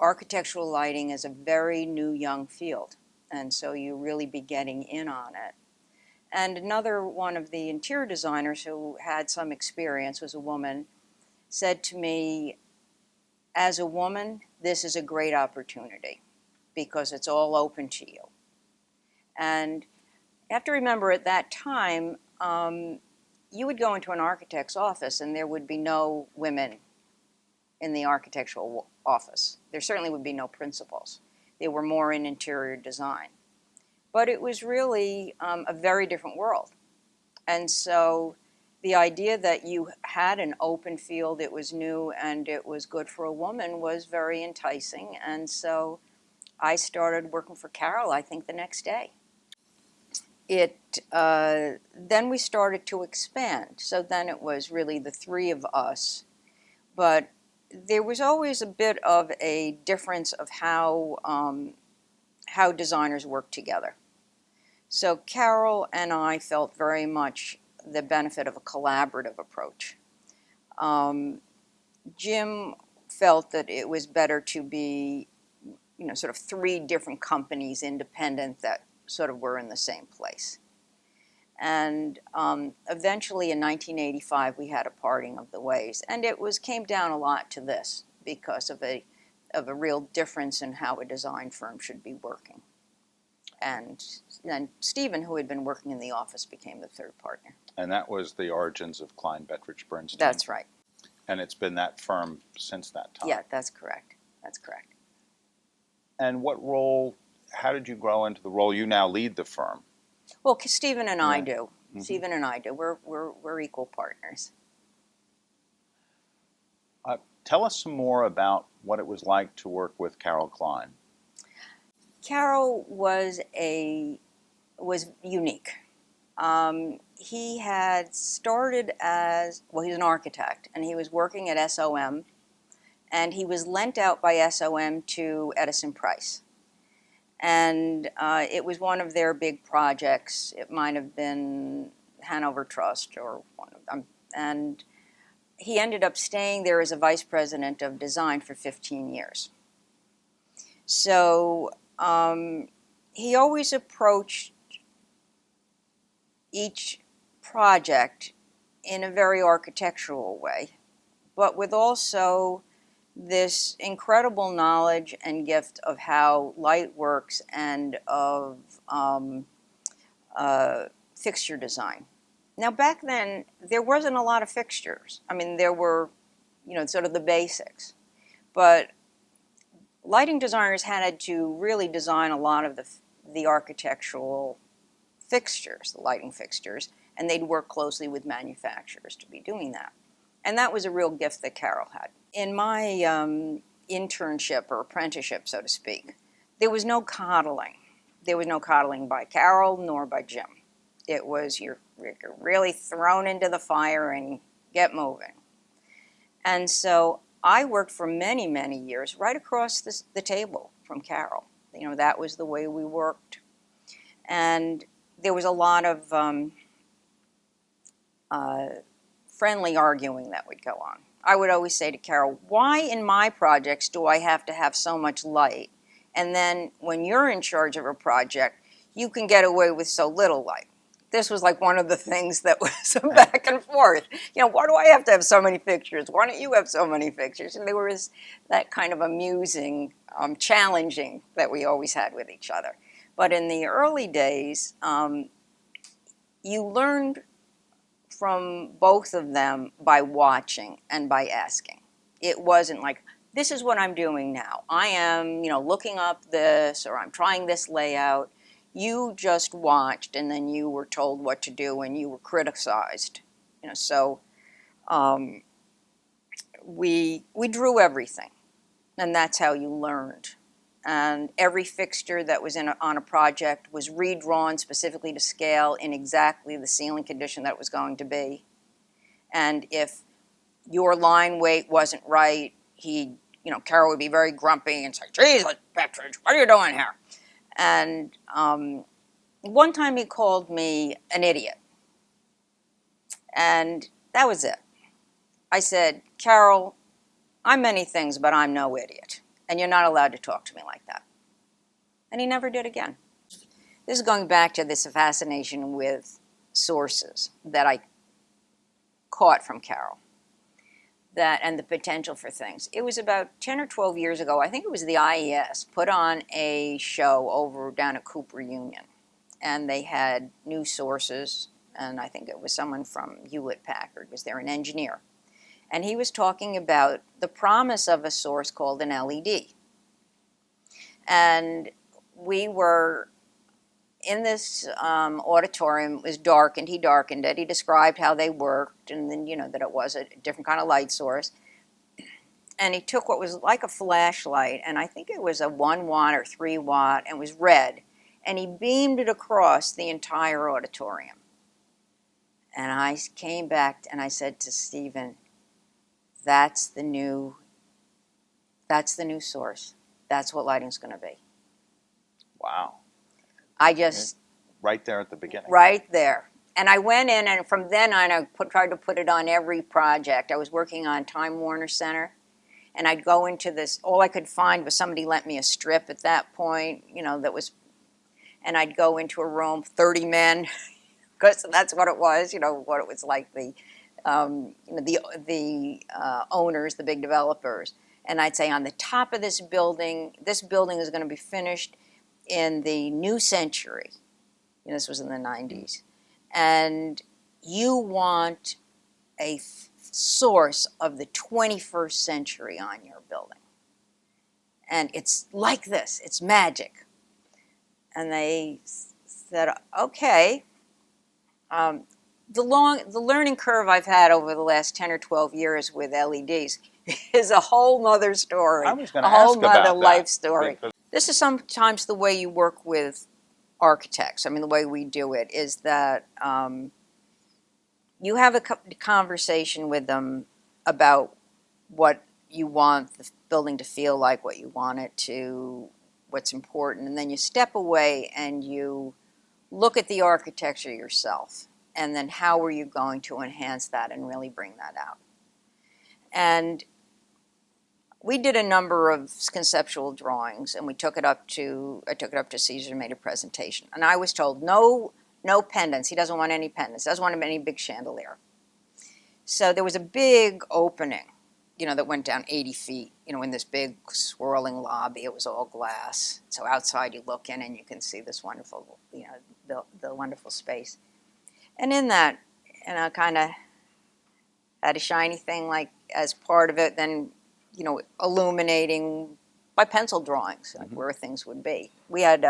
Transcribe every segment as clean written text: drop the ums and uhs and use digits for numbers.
architectural lighting is a very new young field, and so you really be getting in on it. And another one of the interior designers who had some experience, was a woman, said to me, as a woman, this is a great opportunity because it's all open to you. And you have to remember, at that time, you would go into an architect's office and there would be no women in the architectural office. There certainly would be no principals. They were more in interior design. But it was really a very different world. And so the idea that you had an open field, it was new and it was good for a woman, was very enticing. And so I started working for Carol, I think, the next day. Then we started to expand. So then it was really the three of us. But there was always a bit of a difference of how designers work together. So Carol and I felt very much the benefit of a collaborative approach. Jim felt that it was better to be, sort of three different companies, independent, that sort of were in the same place. And eventually in 1985 we had a parting of the ways, and it came down a lot to this because of a real difference in how a design firm should be working. And then Stephen, who had been working in the office, became the third partner. And that was the origins of Klein, Bettridge, Bernstein. That's right. And it's been that firm since that time. Yeah, that's correct. That's correct. And what role, how did you grow into the role? You now lead the firm. Well, Stephen and I do. Mm-hmm. Stephen and I do. We're equal partners. Tell us some more about what it was like to work with Carol Klein. Carol was unique. He had started as, well, he's an architect, and he was working at SOM, and he was lent out by SOM to Edison Price. And it was one of their big projects. It might have been Hanover Trust or one of them. And he ended up staying there as a vice president of design for 15 years. So he always approached each project in a very architectural way, but with also this incredible knowledge and gift of how light works and of fixture design. Now, back then, there wasn't a lot of fixtures. I mean, there were, sort of the basics. But lighting designers had to really design a lot of the architectural fixtures, the lighting fixtures, and they'd work closely with manufacturers to be doing that. And that was a real gift that Carol had. In my internship or apprenticeship, so to speak, there was no coddling. There was no coddling by Carol nor by Jim. It was you're really thrown into the fire and get moving. And so I worked for many, many years right across the table from Carol. That was the way we worked. And there was a lot of friendly arguing that would go on. I would always say to Carol, why in my projects do I have to have so much light? And then when you're in charge of a project, you can get away with so little light. This was like one of the things that was back and forth. Why do I have to have so many fixtures? Why don't you have so many fixtures? And there was that kind of amusing, challenging that we always had with each other. But in the early days, you learned from both of them by watching and by asking. It wasn't like, this is what I'm doing now. I am, looking up this, or I'm trying this layout. You just watched, and then you were told what to do, and you were criticized. So we drew everything, and that's how you learned. And every fixture that was on a project was redrawn specifically to scale in exactly the ceiling condition that it was going to be. And if your line weight wasn't right, Carol would be very grumpy and say, "Jesus, Bettridge, what are you doing here?" And one time he called me an idiot. And that was it. I said, "Carol, I'm many things, but I'm no idiot." and you're not allowed to talk to me like that. And he never did again. This is going back to this fascination with sources that I caught from Carol, that and the potential for things. It was about 10 or 12 years ago, I think it was the IES, put on a show over down at Cooper Union. And they had new sources, and I think it was someone from Hewlett-Packard was there, an engineer. And he was talking about the promise of a source called an LED. And we were in this auditorium. It was darkened. He darkened it. He described how they worked, and then, that it was a different kind of light source. And he took what was like a flashlight, and I think it was a 1 watt or 3 watt, and it was red, and he beamed it across the entire auditorium. And I came back and I said to Stephen, that's the new source. That's what lighting's going to be. Wow. I just... Right there at the beginning. Right there. And I went in, and from then on, I tried to put it on every project. I was working on Time Warner Center, and I'd go into this. All I could find was somebody lent me a strip at that point, that was, and I'd go into a room, 30 men, because that's what it was, what it was like, the owners, the big developers. And I'd say, on the top of this building is going to be finished in the new century. This was in the 90s. And you want a source of the 21st century on your building. And it's like this. It's magic. And they said, okay. The learning curve I've had over the last 10 or 12 years with LEDs is a whole nother story. I was going to ask about that. A whole nother life story. This is sometimes the way you work with architects. I mean, the way we do it is that you have a conversation with them about what you want the building to feel like, what you want it to, what's important, and then you step away and you look at the architecture yourself, and then how are you going to enhance that and really bring that out. And we did a number of conceptual drawings, and I took it up to Caesar and made a presentation. And I was told, no pendants. He doesn't want any pendants. He doesn't want any big chandelier. So there was a big opening, that went down 80 feet, in this big swirling lobby. It was all glass. So outside you look in and you can see this wonderful, the wonderful space. And in that, kind of had a shiny thing like as part of it, then illuminating by pencil drawings, like where things would be. We had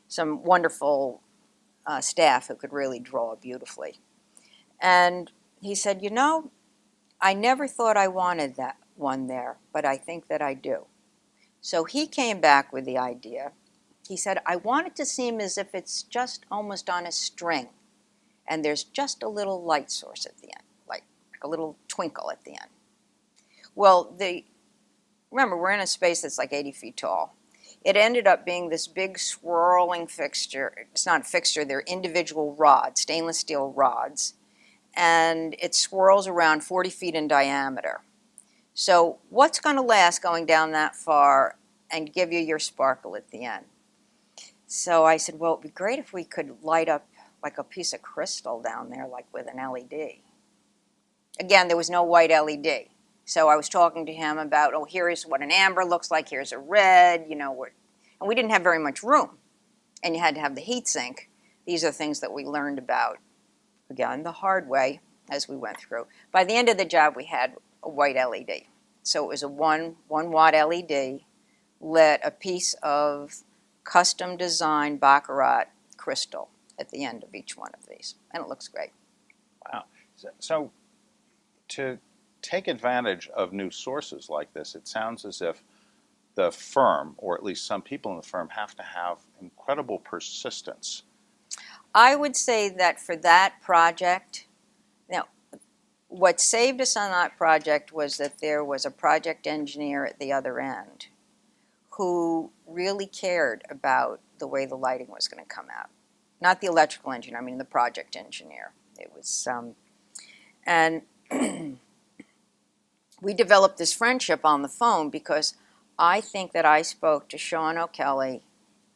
some wonderful staff who could really draw beautifully. And he said, I never thought I wanted that one there, but I think that I do. So he came back with the idea. He said, I want it to seem as if it's just almost on a string, and there's just a little light source at the end, like a little twinkle at the end. Well, remember, we're in a space that's like 80 feet tall. It ended up being this big swirling fixture. It's not a fixture, they're individual rods, stainless steel rods. And it swirls around 40 feet in diameter. So what's going to last going down that far and give you your sparkle at the end? So I said, well, it'd be great if we could light up like a piece of crystal down there, like with an LED. Again, there was no white LED. So I was talking to him about, here's what an amber looks like, here's a red, and we didn't have very much room. And you had to have the heat sink. These are things that we learned about, again, the hard way as we went through. By the end of the job, we had a white LED. So it was a 1 watt LED, lit a piece of custom designed baccarat crystal at the end of each one of these. And it looks great. Wow. So to take advantage of new sources like this, it sounds as if the firm, or at least some people in the firm, have to have incredible persistence. I would say that for that project, what saved us on that project was that there was a project engineer at the other end who really cared about the way the lighting was going to come out. Not the electrical engineer, the project engineer. It was, and we developed this friendship on the phone because I think that I spoke to Sean O'Kelly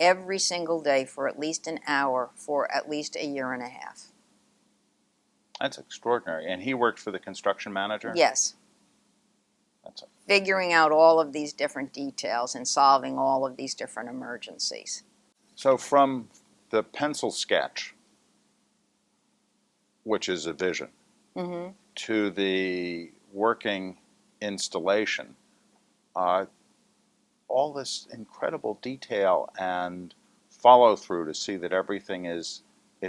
every single day for at least an hour for at least a year and a half. That's extraordinary. And he worked for the construction manager? Yes. That's a, Figuring out all of these different details and solving all of these different emergencies. so from the pencil sketch, which is a vision, Mm-hmm. to the working installation, uh, all this incredible detail and follow through to see that everything is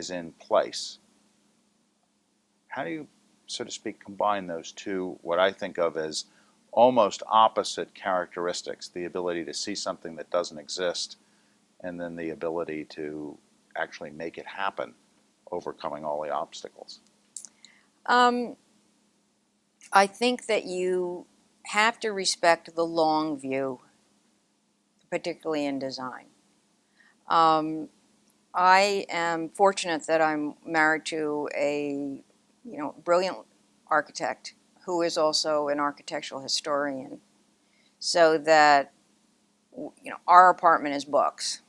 in place. How do you, so to speak, combine those two, what I think of as almost opposite characteristics, the ability to see something that doesn't exist and then the ability to actually make it happen, overcoming all the obstacles? Um, I think that you have to respect the long view, particularly in design. Um, I am fortunate that I'm married to a, brilliant architect who is also an architectural historian, so that, our apartment is books,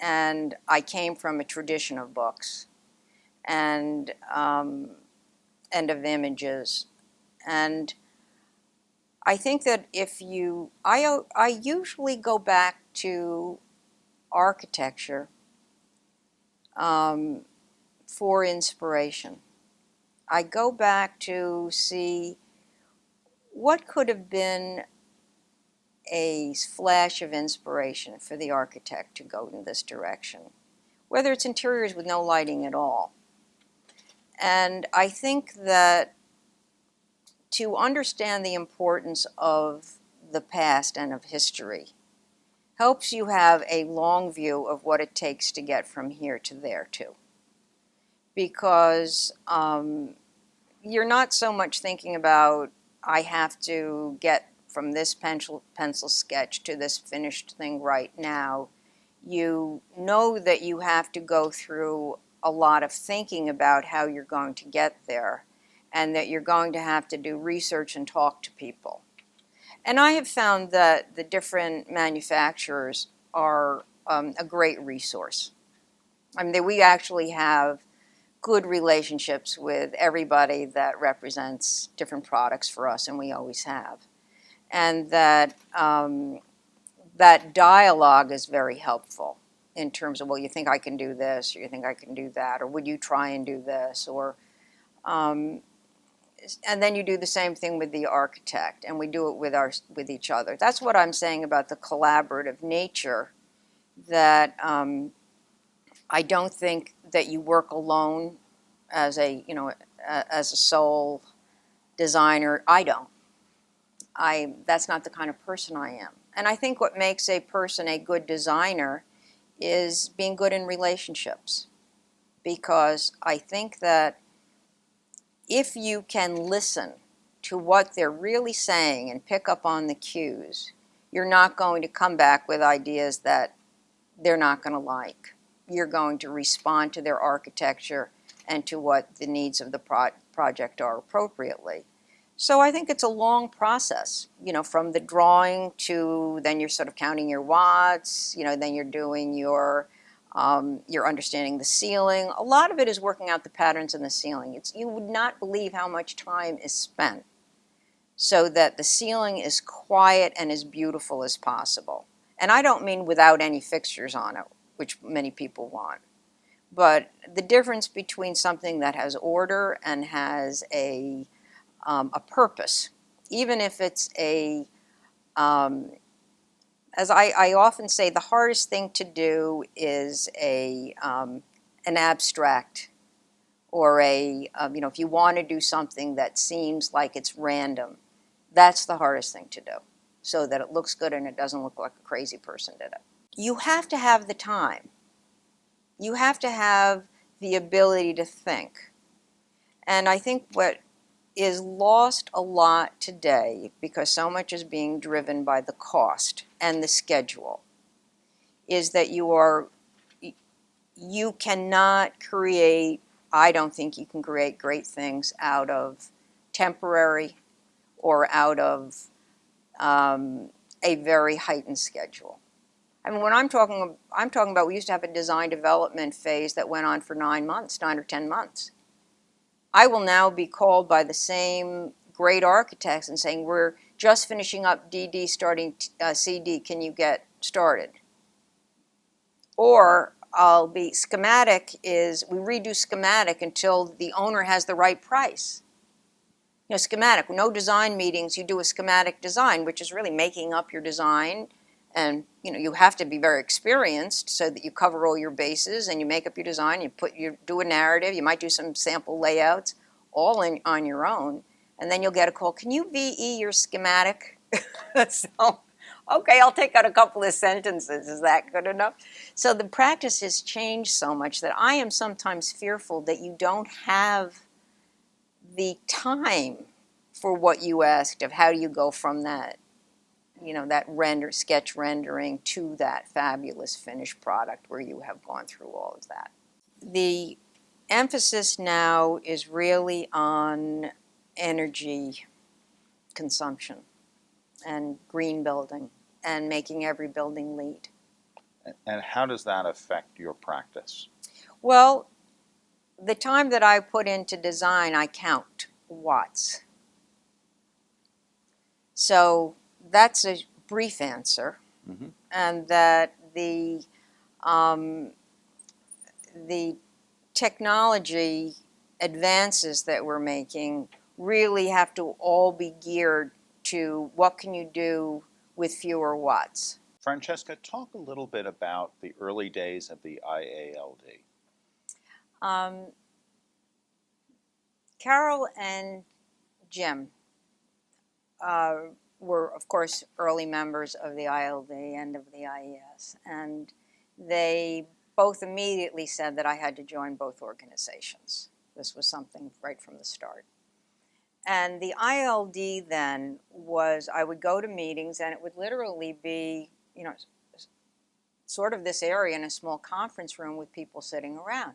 and I came from a tradition of books and of images, and I think that I usually go back to architecture um, for inspiration. I go back to see what could have been a flash of inspiration for the architect to go in this direction, whether it's interiors with no lighting at all. And I think that to understand the importance of the past and of history helps you have a long view of what it takes to get from here to there too. Because you're not so much thinking about, I have to get from this pencil sketch to this finished thing right now. You know that you have to go through a lot of thinking about how you're going to get there, and that you're going to have to do research and talk to people. And I have found that the different manufacturers are a great resource. I mean, we actually have good relationships with everybody that represents different products for us, and we always have. And that dialogue is very helpful in terms of, well, you think I can do this, or you think I can do that, or would you try and do this, or and then you do the same thing with the architect, and we do it with each other. That's what I'm saying about the collaborative nature. That I don't think that you work alone as as a sole designer. I don't. That's not the kind of person I am. And I think what makes a person a good designer is being good in relationships. Because I think that if you can listen to what they're really saying and pick up on the cues, you're not going to come back with ideas that they're not going to like. You're going to respond to their architecture and to what the needs of the project are appropriately. So I think it's a long process, from the drawing to then you're sort of counting your watts, then you're doing you're understanding the ceiling. A lot of it is working out the patterns in the ceiling. You would not believe how much time is spent so that the ceiling is quiet and as beautiful as possible. And I don't mean without any fixtures on it, which many people want. But the difference between something that has order and has a purpose, even if it's as I often say, the hardest thing to do is an abstract, or if you want to do something that seems like it's random, that's the hardest thing to do, so that it looks good and it doesn't look like a crazy person did it. You have to have the time. You have to have the ability to think. And I think what is lost a lot today, because so much is being driven by the cost and the schedule, is that you cannot create, I don't think you can create great things out of temporary or out of a very heightened schedule. I mean, when I'm talking about, we used to have a design development phase that went on for 9 months, 9 or 10 months. I will now be called by the same great architects and saying, we're just finishing up DD, starting CD, can you get started? Or I'll be, schematic is, we redo schematic until the owner has the right price. You know, schematic, no design meetings, you do a schematic design, which is really making up your design. And, you know, you have to be very experienced so that you cover all your bases and you make up your design, you do a narrative, you might do some sample layouts, all on your own. And then you'll get a call, can you VE your schematic? So, okay, I'll take out a couple of sentences. Is that good enough? So the practice has changed so much that I am sometimes fearful that you don't have the time for what you asked of how do you go from that, you know, that sketch rendering to that fabulous finished product where you have gone through all of that. The emphasis now is really on energy consumption and green building and making every building LEED. And how does that affect your practice? Well, the time that I put into design, I count watts. So that's a brief answer, and that the technology advances that we're making really have to all be geared to what can you do with fewer watts. Francesca, talk a little bit about the early days of the IALD. Carol and Jim were, of course, early members of the ILD and of the IES, and they both immediately said that I had to join both organizations. This was something right from the start. And the ILD then was, I would go to meetings and it would literally be, you know, sort of this area in a small conference room with people sitting around.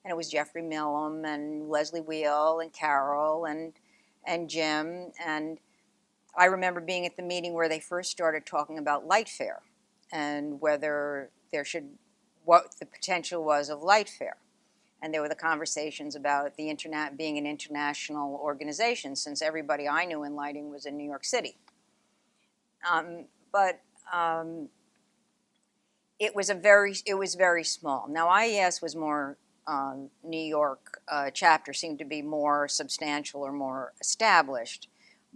And it was Jeffrey Millam and Leslie Wheel and Carol and Jim. And I remember being at the meeting where they first started talking about light fare and whether there should, what the potential was of light fare. And there were the conversations about the internet being an international organization, since everybody I knew in lighting was in New York City. But it was very small. Now IES was more New York chapter seemed to be more substantial or more established,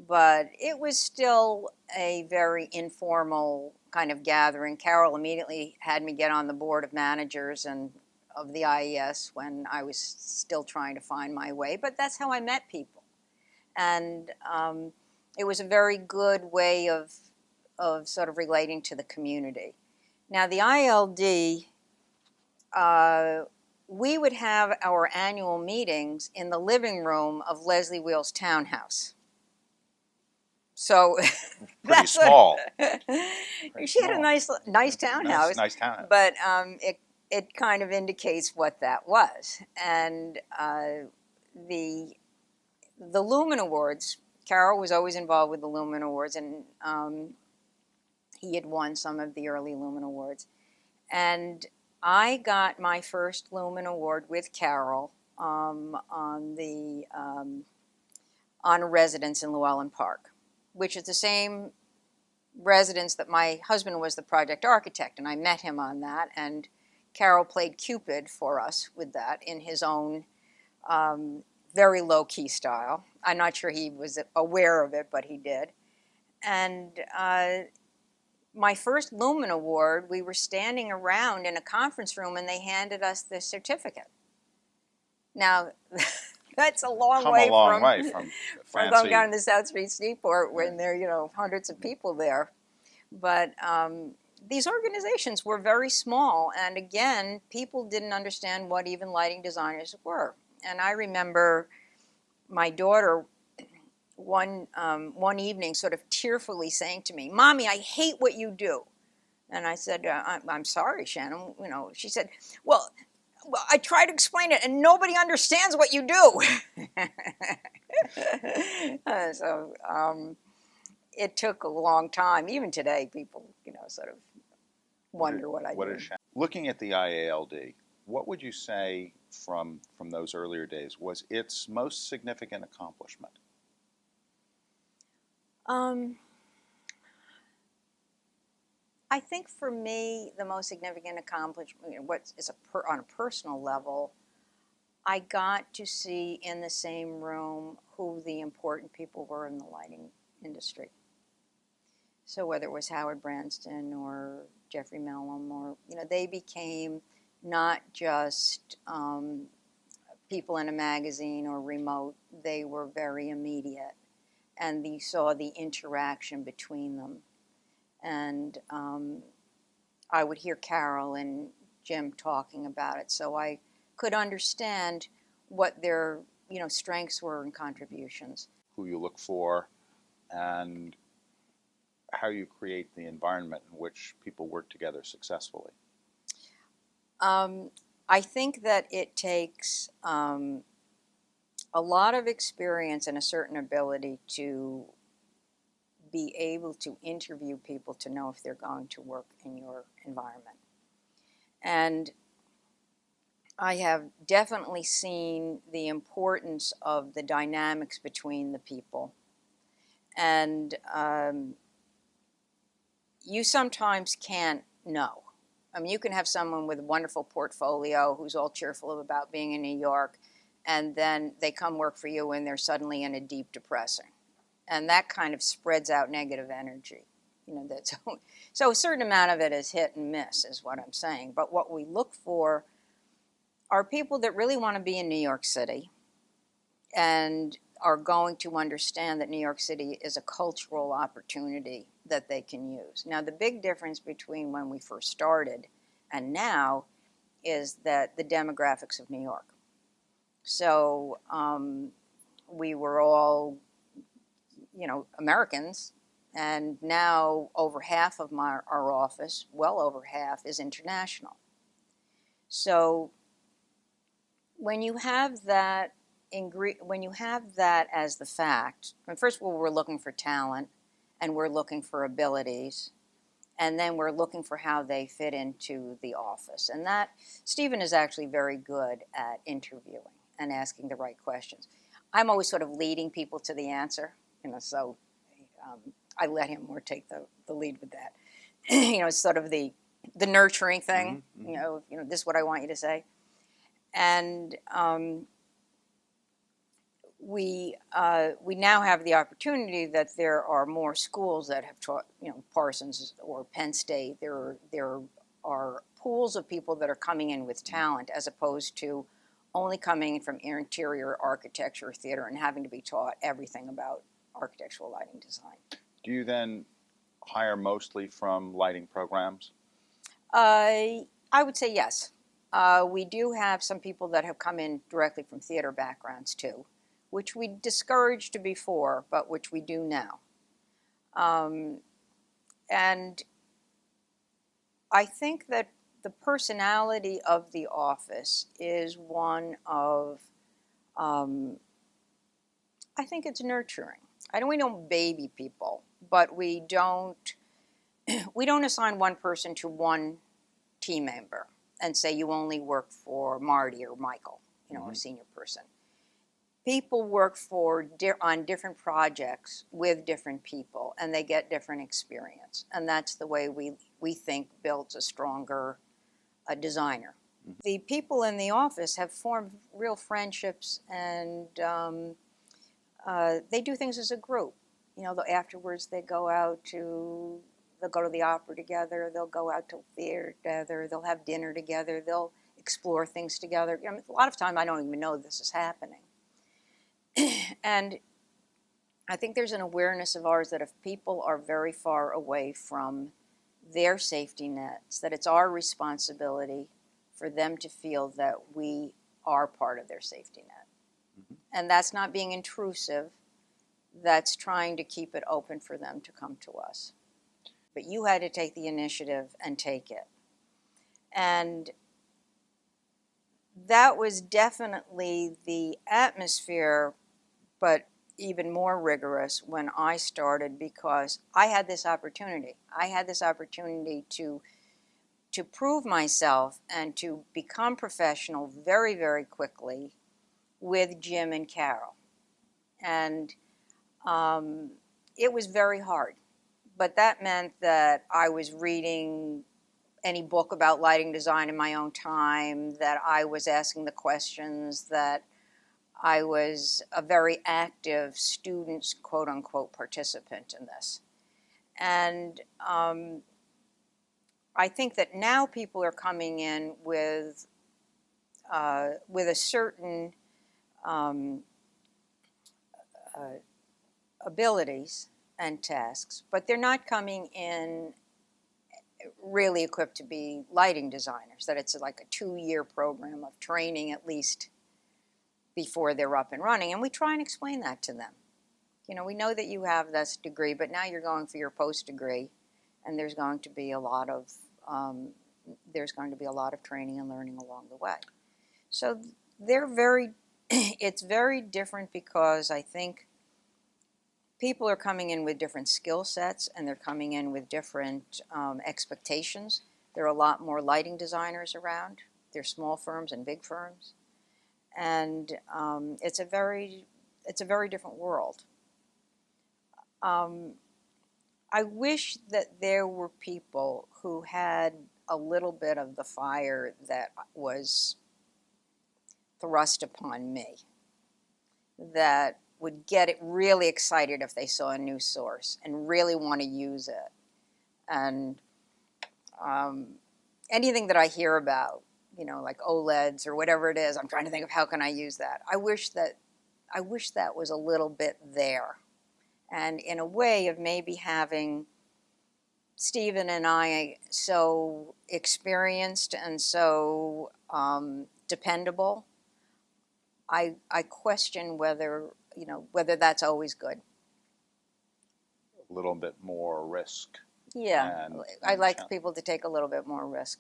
but it was still a very informal kind of gathering. Carol immediately had me get on the board of managers and of the IES when I was still trying to find my way, but that's how I met people. And it was a very good way of sort of relating to the community. Now the ILD, we would have our annual meetings in the living room of Leslie Wheel's townhouse. So pretty small. She had a nice townhouse. Nice townhouse. But it kind of indicates what that was. And the Lumen Awards, Carol was always involved with the Lumen Awards, and he had won some of the early Lumen Awards. And I got my first Lumen Award with Carol on a residence in Llewellyn Park, which is the same residence that my husband was the project architect, and I met him on that, and Carol played Cupid for us with that in his own very low-key style. I'm not sure he was aware of it, but he did. And my first Lumen Award, we were standing around in a conference room and they handed us the certificate. Now, that's a long way from going down to the South Street Seaport when there are, you know, hundreds of people there. But these organizations were very small, and again, people didn't understand what even lighting designers were. And I remember my daughter one evening sort of tearfully saying to me, "Mommy, I hate what you do." And I said, I'm sorry, Shannon. You know, she said, well, I try to explain it and nobody understands what you do. it took a long time. Even today, people, sort of wonder what I did. Looking at the IALD, what would you say from those earlier days was its most significant accomplishment? I think for me, the most significant accomplishment, on a personal level, I got to see in the same room who the important people were in the lighting industry. So whether it was Howard Branston or Jeffrey Mellum, or they became not just people in a magazine or remote. They were very immediate, and you saw the interaction between them. And I would hear Carol and Jim talking about it, so I could understand what their strengths were and contributions. Who you look for, and how you create the environment in which people work together successfully. I think that it takes a lot of experience and a certain ability to be able to interview people to know if they're going to work in your environment. And I have definitely seen the importance of the dynamics between the people. And you sometimes can't know. I mean, you can have someone with a wonderful portfolio who's all cheerful about being in New York, and then they come work for you and they're suddenly in a deep depression. And that kind of spreads out negative energy. So a certain amount of it is hit and miss, is what I'm saying. But what we look for are people that really want to be in New York City and are going to understand that New York City is a cultural opportunity that they can use. Now, the big difference between when we first started and now is that the demographics of New York. So we were all, Americans, and now over half of our office, well over half, is international. So when you have that as the fact, first of all, we're looking for talent, and we're looking for abilities, and then we're looking for how they fit into the office. And that, Stephen is actually very good at interviewing and asking the right questions. I'm always sort of leading people to the answer, so I let him more take the lead with that. It's sort of the nurturing thing, mm-hmm. This is what I want you to say. And we now have the opportunity that there are more schools that have taught, Parsons or Penn State. There are pools of people that are coming in with talent, as opposed to only coming in from interior architecture or theater and having to be taught everything about architectural lighting design. Do you then hire mostly from lighting programs? I would say yes. We do have some people that have come in directly from theater backgrounds too, which we discouraged before, but which we do now. And I think that the personality of the office is one of, I think it's nurturing. We don't baby people, but we don't assign one person to one team member and say you only work for Marty or Michael, mm-hmm. a senior person. People work on different projects with different people, and they get different experience. And that's the way we think builds a stronger designer. Mm-hmm. The people in the office have formed real friendships, and they do things as a group. Afterwards they go to the opera together, they'll go out to theater together, they'll have dinner together, they'll explore things together. A lot of time I don't even know this is happening. And I think there's an awareness of ours that if people are very far away from their safety nets, that it's our responsibility for them to feel that we are part of their safety net. Mm-hmm. And that's not being intrusive, that's trying to keep it open for them to come to us. But you had to take the initiative and take it. And that was definitely the atmosphere, but even more rigorous when I started because I had this opportunity. I had this opportunity to prove myself and to become professional very, very quickly with Jim and Carol. And it was very hard. But that meant that I was reading any book about lighting design in my own time, that I was asking the questions, that I was a very active student, quote unquote, participant in this. And I think that now people are coming in with a certain abilities and tasks, but they're not coming in really equipped to be lighting designers, that it's like a 2-year program of training at least before they're up and running. And we try and explain that to them. You know, we know that you have this degree, but now you're going for your post degree, and there's going to be a lot of training and learning along the way. So it's very different because I think people are coming in with different skill sets and they're coming in with different expectations. There are a lot more lighting designers around. There's small firms and big firms, and it's a very different world. I wish that there were people who had a little bit of the fire that was thrust upon me, that would get it really excited if they saw a new source and really want to use it. And anything that I hear about, you know, like OLEDs or whatever it is, I'm trying to think of how can I use that. I wish that was a little bit there. And in a way of maybe having Stephen and I so experienced and so dependable, I question whether that's always good. A little bit more risk. Yeah, I like people to take a little bit more risk.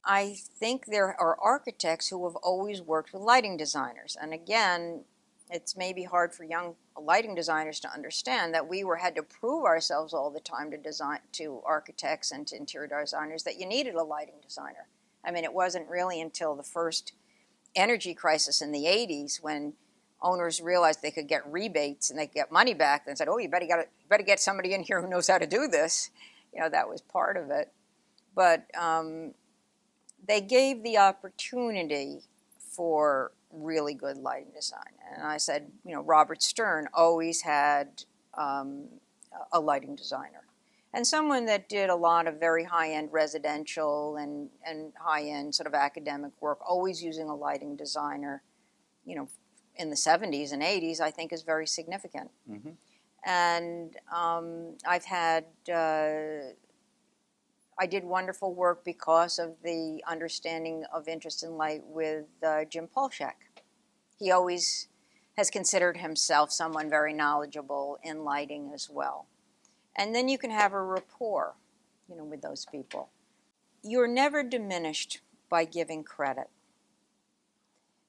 I think there are architects who have always worked with lighting designers. And again, it's maybe hard for young lighting designers to understand that we had to prove ourselves all the time to architects and to interior designers that you needed a lighting designer. I mean, it wasn't really until the first energy crisis in the 80s when owners realized they could get rebates and they could get money back and said, oh, you better get somebody in here who knows how to do this. You know, that was part of it. But they gave the opportunity for really good lighting design. And I said, you know, Robert Stern always had a lighting designer. And someone that did a lot of very high-end residential and high-end sort of academic work, always using a lighting designer, you know, in the 70s and 80s, I think is very significant. Mm-hmm. And I did wonderful work because of the understanding of interest in light with Jim Polshak. He always has considered himself someone very knowledgeable in lighting as well. And then you can have a rapport, you know, with those people. You're never diminished by giving credit.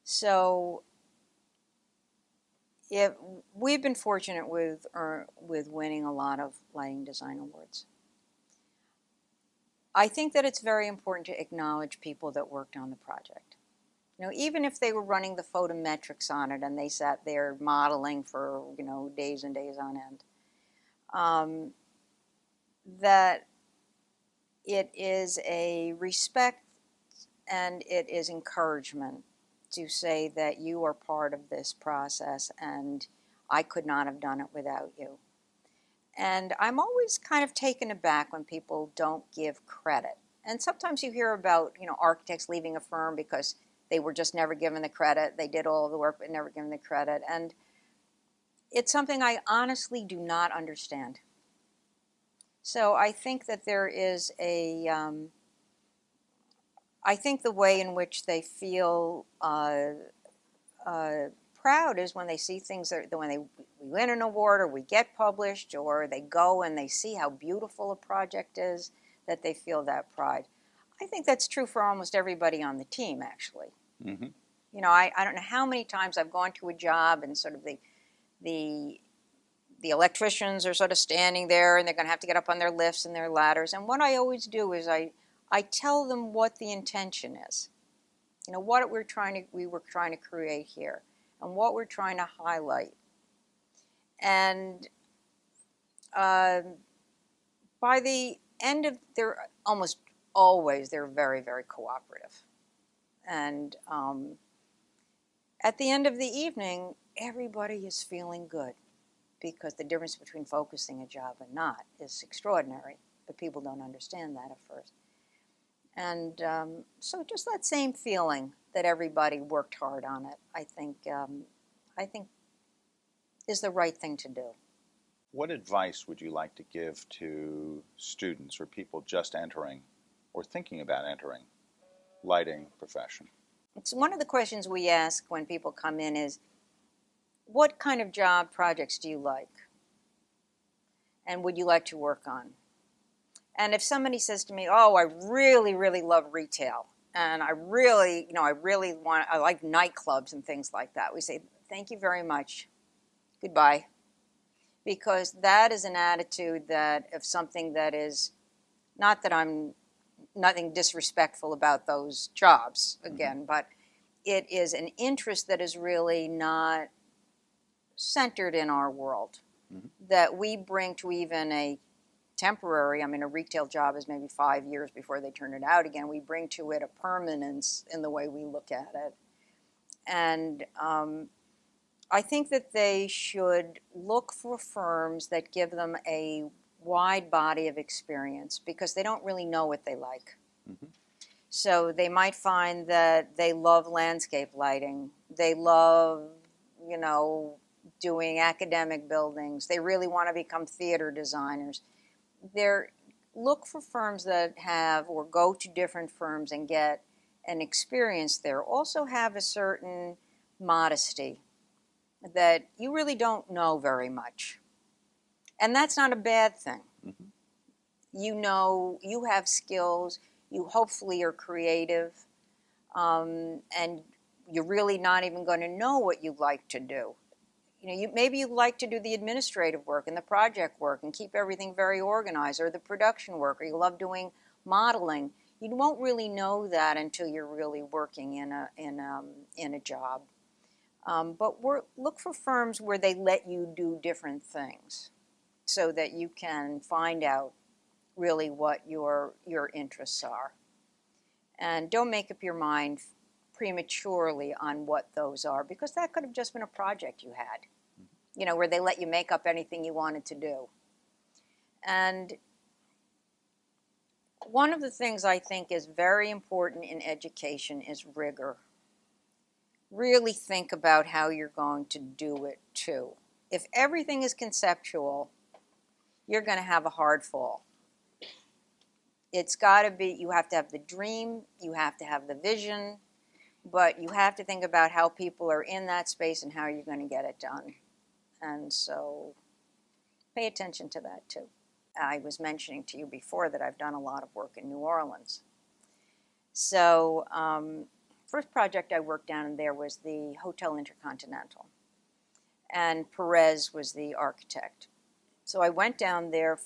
So we've been fortunate with winning a lot of lighting design awards. I think that it's very important to acknowledge people that worked on the project. You know, even if they were running the photometrics on it and they sat there modeling for, you know, days and days on end, that it is a respect and it is encouragement to say that you are part of this process and I could not have done it without you. And I'm always kind of taken aback when people don't give credit. And sometimes you hear about, you know, architects leaving a firm because they were just never given the credit. They did all the work but never given the credit. And it's something I honestly do not understand. So I think that there is I think the way in which they feel proud is when they see things when we win an award or we get published or they go and they see how beautiful a project is, that they feel that pride. I think that's true for almost everybody on the team, actually. Mm-hmm. You know, I don't know how many times I've gone to a job and sort of the electricians are sort of standing there, and they're going to have to get up on their lifts and their ladders. And what I always do is I tell them what the intention is. You know, what we were trying to create here, and what we're trying to highlight. And by the end of, they're almost always, they're very, very cooperative. And at the end of the evening, everybody is feeling good, because the difference between focusing a job and not is extraordinary, but people don't understand that at first. And so just that same feeling that everybody worked hard on it, I think is the right thing to do. What advice would you like to give to students or people just entering or thinking about entering lighting profession? It's one of the questions we ask when people come in is, what kind of job projects do you like? And would you like to work on? And if somebody says to me, oh, I really, really love retail, and I like nightclubs and things like that, we say, thank you very much. Goodbye. Because that is an attitude that of something that is, not that I'm nothing disrespectful about those jobs, again, but it is an interest that is really not centered in our world, that we bring to even a temporary, I mean, a retail job is maybe 5 years before they turn it out again. We bring to it a permanence in the way we look at it. And I think that they should look for firms that give them a wide body of experience, because they don't really know what they like. So they might find that they love landscape lighting. They love, doing academic buildings. They really want to become theater designers. Look for firms that have, or go to different firms and get an experience there. Also have a certain modesty that you really don't know very much. And that's not a bad thing. You have skills, you hopefully are creative, and you're really not even going to know what you like to do. Maybe you like to do the administrative work and the project work and keep everything very organized, or the production work, or you love doing modeling. You won't really know that until you're really working in a job. But look for firms where they let you do different things, so that you can find out really what your interests are. And don't make up your mind prematurely on what those are, because that could have just been a project you had, where they let you make up anything you wanted to do. And one of the things I think is very important in education is rigor. Really think about how you're going to do it too. If everything is conceptual, you're going to have a hard fall. It's got to be, you have to have the dream, you have to have the vision, but you have to think about how people are in that space and how you're going to get it done. And so pay attention to that too. I was mentioning to you before that I've done a lot of work in New Orleans. So first project I worked down there was the Hotel Intercontinental, and Perez was the architect. So I went down there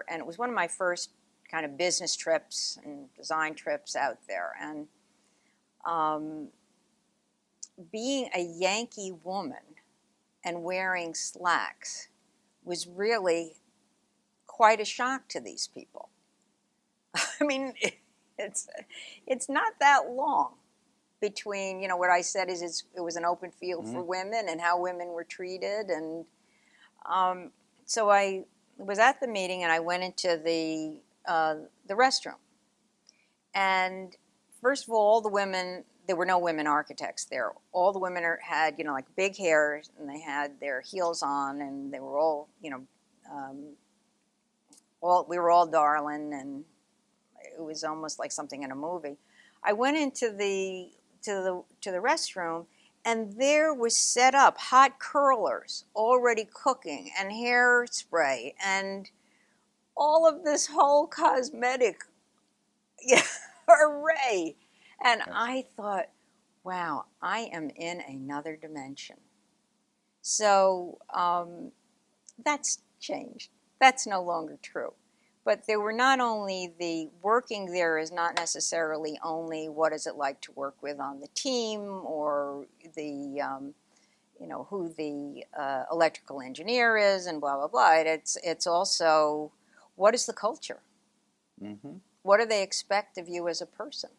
and it was one of my first kind of business trips and design trips out there. And being a Yankee woman and wearing slacks was really quite a shock to these people. I mean, it's not that long between, what I said is it was an open field for women and how women were treated. And so I was at the meeting and I went into the restroom. And first of all the women, there were no women architects there. All the women had, like big hair, and they had their heels on, and they were all, we were all darling, and it was almost like something in a movie. I went into the restroom, and there was set up hot curlers already cooking, and hairspray, and all of this whole cosmetic array. And I thought, wow, I am in another dimension. So that's changed. That's no longer true. But there were not only the working there is not necessarily only what is it like to work with on the team or the who the electrical engineer is and blah blah blah. It's also what is the culture? Mm-hmm. What do they expect of you as a person?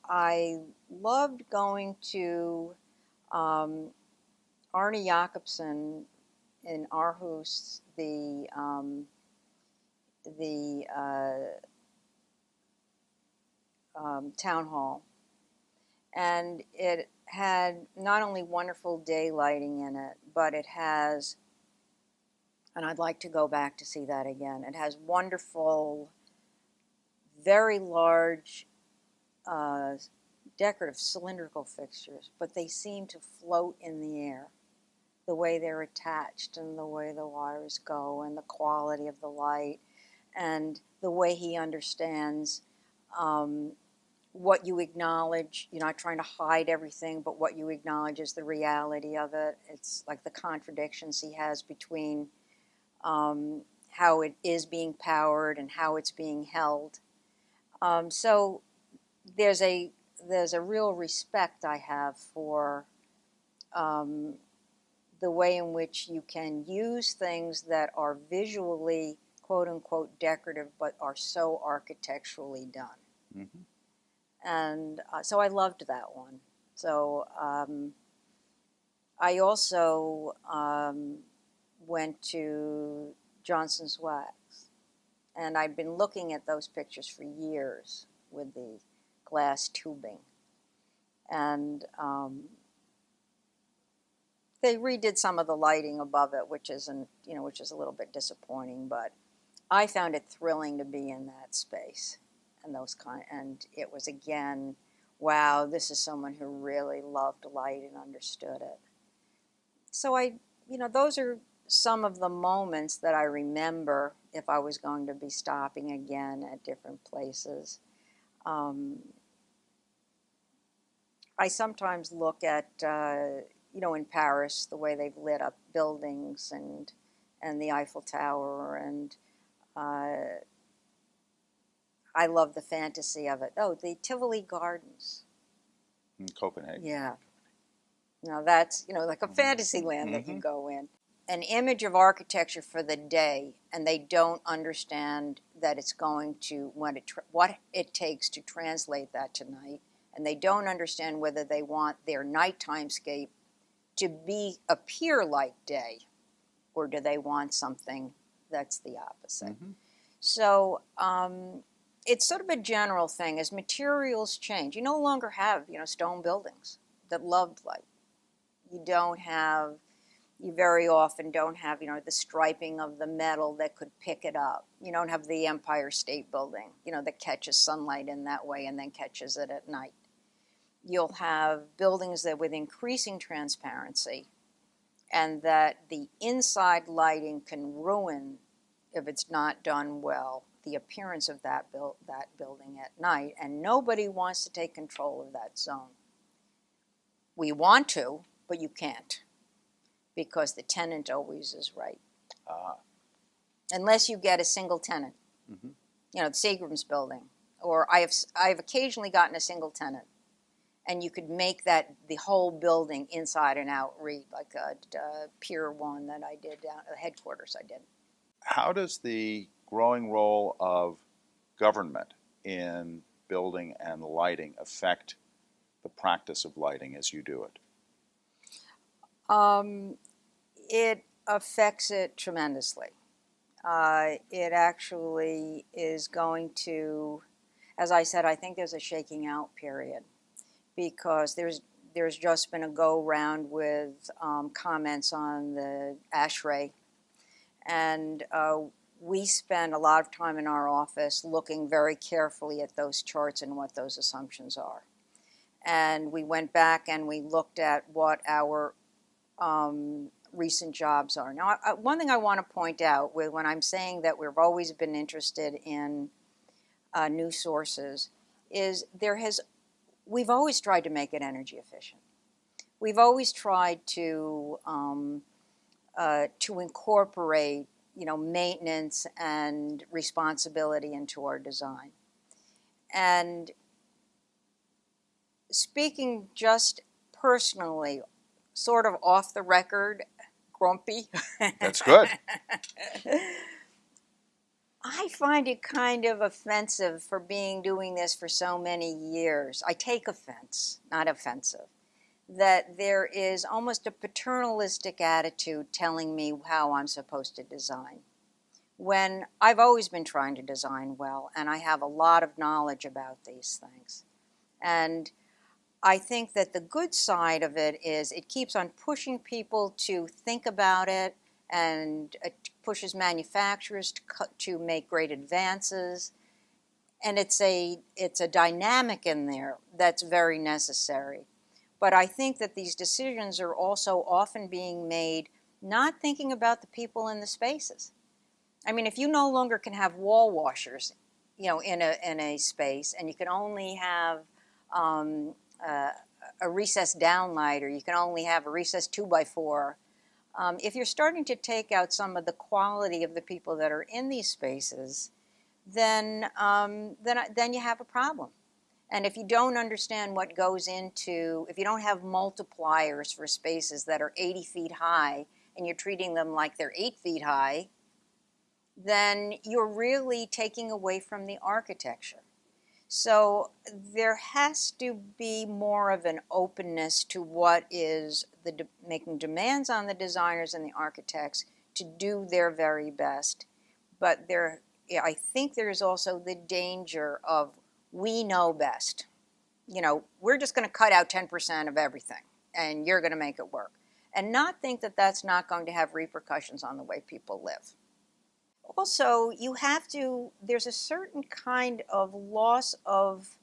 I loved going to Arne Jacobsen in Aarhus, the town hall, and it had not only wonderful day lighting in it, but it has, and I'd like to go back to see that again. It has wonderful, very large, decorative cylindrical fixtures, but they seem to float in the air. The way they're attached and the way the wires go and the quality of the light and the way he understands what you acknowledge. You're not trying to hide everything, but what you acknowledge is the reality of it. It's like the contradictions he has between how it is being powered and how it's being held. So there's a real respect I have for the way in which you can use things that are visually quote unquote decorative but are so architecturally done. Mm-hmm. And so I loved that one. So I also went to Johnson's Wax, and I'd been looking at those pictures for years with the glass tubing. And they redid some of the lighting above it, which is a little bit disappointing, but I found it thrilling to be in that space and it was again, wow, this is someone who really loved light and understood it. So those are some of the moments that I remember if I was going to be stopping again at different places. I sometimes look at in Paris, the way they've lit up buildings and the Eiffel Tower, and I love the fantasy of it. Oh, the Tivoli Gardens. In Copenhagen. Yeah. Now that's, like a fantasy land that you Mm-hmm. go in. An image of architecture for the day, and they don't understand that it's going to, what it takes to translate that to night, and they don't understand whether they want their nighttime scape to appear like day, or do they want something that's the opposite? Mm-hmm. So it's sort of a general thing. As materials change, you no longer have stone buildings that loved light. You very often don't have the striping of the metal that could pick it up. You don't have the Empire State Building that catches sunlight in that way and then catches it at night. You'll have buildings that with increasing transparency, and that the inside lighting can ruin, if it's not done well, the appearance of that building at night, and nobody wants to take control of that zone. We want to, but you can't, because the tenant always is right. Unless you get a single tenant. Mm-hmm. The Seagram's building, or I've occasionally gotten a single tenant, and you could make that the whole building inside and out read, like a Pier 1 that I did down at the headquarters I did. How does the growing role of government in building and lighting affect the practice of lighting as you do it? It affects it tremendously. It actually is going to, as I said, I think there's a shaking out period, because there's just been a go round with comments on the ASHRAE, and we spend a lot of time in our office looking very carefully at those charts and what those assumptions are. And we went back and we looked at what our recent jobs are. Now, one thing I want to point out when I'm saying that we've always been interested in new sources is we've always tried to make it energy efficient. we've always tried to incorporate, maintenance and responsibility into our design. And speaking just personally, sort of off the record, grumpy. That's good. I find it kind of offensive for doing this for so many years. I take offense, not offensive, that there is almost a paternalistic attitude telling me how I'm supposed to design, when I've always been trying to design well, and I have a lot of knowledge about these things. And I think that the good side of it is it keeps on pushing people to think about it, and it pushes manufacturers to make great advances. And it's a dynamic in there that's very necessary. But I think that these decisions are also often being made not thinking about the people in the spaces. I mean, if you no longer can have wall washers, in a space, and you can only have a recessed downlight, or you can only have a recessed 2x4, if you're starting to take out some of the quality of the people that are in these spaces, then you have a problem. And if you don't understand what goes into, if you don't have multipliers for spaces that are 80 feet high, and you're treating them like they're 8 feet high, then you're really taking away from the architecture. So there has to be more of an openness to what is making demands on the designers and the architects to do their very best. But I think there's also the danger of, we know best. We're just going to cut out 10% of everything, and you're going to make it work. And not think that that's not going to have repercussions on the way people live. Also, there's a certain kind of loss of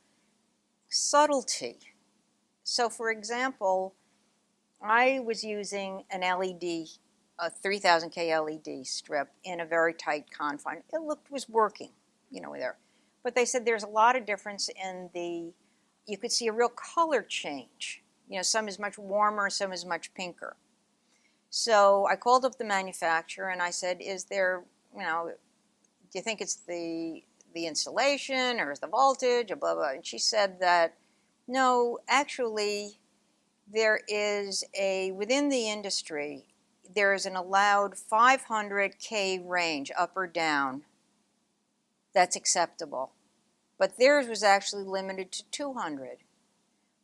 subtlety. So, for example, I was using an LED, a 3000K LED strip in a very tight confine. It was working, there. But they said there's a lot of difference you could see a real color change. Some is much warmer, some is much pinker. So I called up the manufacturer and I said, is there, do you think it's the insulation, or is the voltage, or blah, blah? And she said that, no, actually, within the industry, there is an allowed 500K range, up or down, that's acceptable. But theirs was actually limited to 200.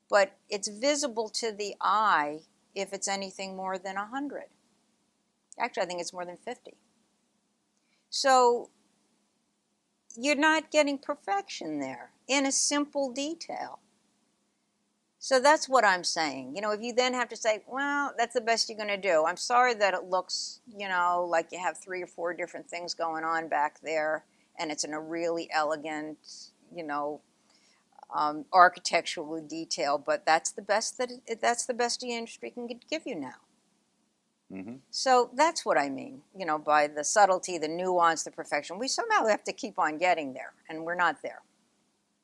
But it's visible to the eye if it's anything more than 100. Actually, I think it's more than 50. So you're not getting perfection there in a simple detail. So that's what I'm saying. If you then have to say, well, that's the best you're going to do. I'm sorry that it looks, like you have 3 or 4 different things going on back there, and it's in a really elegant, architectural detail, but that's the best that's the best the industry can give you now. Mm-hmm. So that's what I mean, by the subtlety, the nuance, the perfection. We somehow have to keep on getting there, and we're not there.